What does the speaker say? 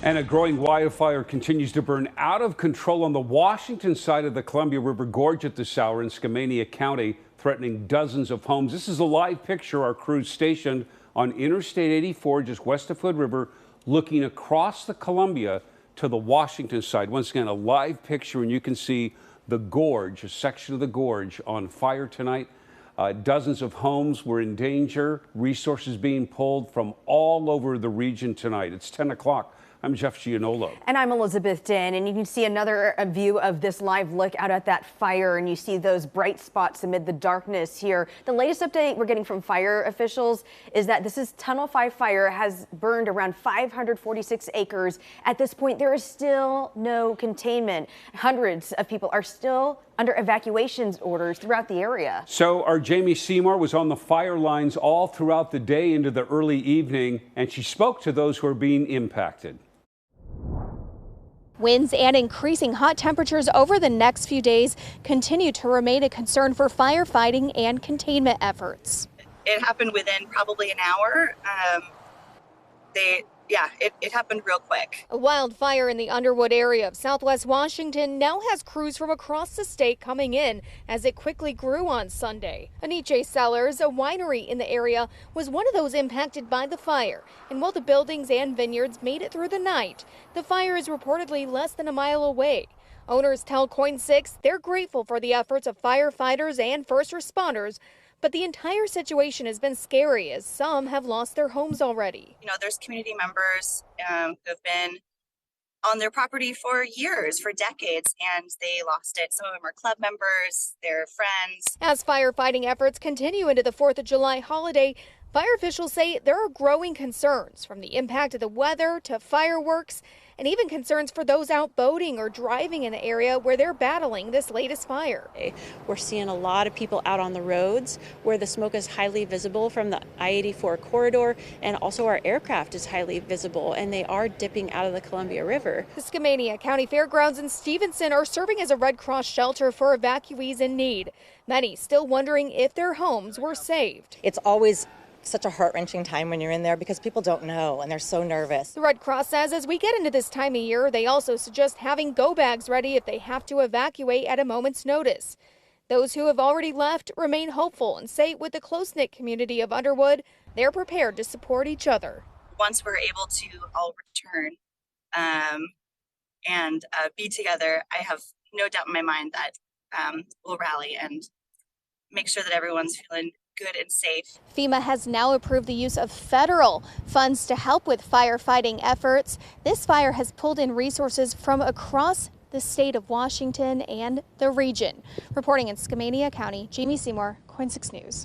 And a growing wildfire continues to burn out of control on the Washington side of the Columbia River Gorge at this hour in Skamania County, threatening dozens of homes. This is a live picture. Our crews stationed on Interstate 84, just west of Hood River, looking across the Columbia to the Washington side. Once again, a live picture, and you can see the gorge, a section of the gorge on fire tonight. Dozens of homes were in danger, resources being pulled from all over the region tonight. It's 10 o'clock. I'm Jeff Gianolo. And I'm Elizabeth Din, and you can see another view of this live look out at that fire, and you see those bright spots amid the darkness here. The latest update we're getting from fire officials is that this is Tunnel 5 fire has burned around 546 acres. At this point, there is still no containment. Hundreds of people are still under evacuation orders throughout the area. So our Jamie Seymour was on the fire lines all throughout the day into the early evening, and she spoke to those who are being impacted. Winds and increasing hot temperatures over the next few days continue to remain a concern for firefighting and containment efforts. It happened within probably an hour. It happened real quick. A wildfire in the Underwood area of southwest Washington now has crews from across the state coming in as it quickly grew on Sunday. Aniche Cellars, a winery in the area, was one of those impacted by the fire. And while the buildings and vineyards made it through the night, the fire is reportedly less than a mile away. Owners tell Coin 6 they're grateful for the efforts of firefighters and first responders, but the entire situation has been scary as some have lost their homes already. You know, there's community members who have been on their property for years, for decades, and they lost it. Some of them are club members, their friends. As firefighting efforts continue into the 4th of July holiday, fire officials say there are growing concerns from the impact of the weather to fireworks, and even concerns for those out boating or driving in the area where they're battling this latest fire. We're seeing a lot of people out on the roads where the smoke is highly visible from the I-84 corridor, and also our aircraft is highly visible, and they are dipping out of the Columbia River. The Skamania County Fairgrounds in Stevenson are serving as a Red Cross shelter for evacuees in need. Many still wondering if their homes were saved. It's always such a heart-wrenching time when you're in there because people don't know and they're so nervous. The Red Cross says as we get into this time of year, they also suggest having go bags ready if they have to evacuate at a moment's notice. Those who have already left remain hopeful and say with the close-knit community of Underwood, they're prepared to support each other. Once we're able to all return and be together, I have no doubt in my mind that we'll rally and make sure that everyone's feeling good and safe. FEMA has now approved the use of federal funds to help with firefighting efforts. This fire has pulled in resources from across the state of Washington and the region. Reporting in Skamania County, Jamie Seymour, Coin 6 News.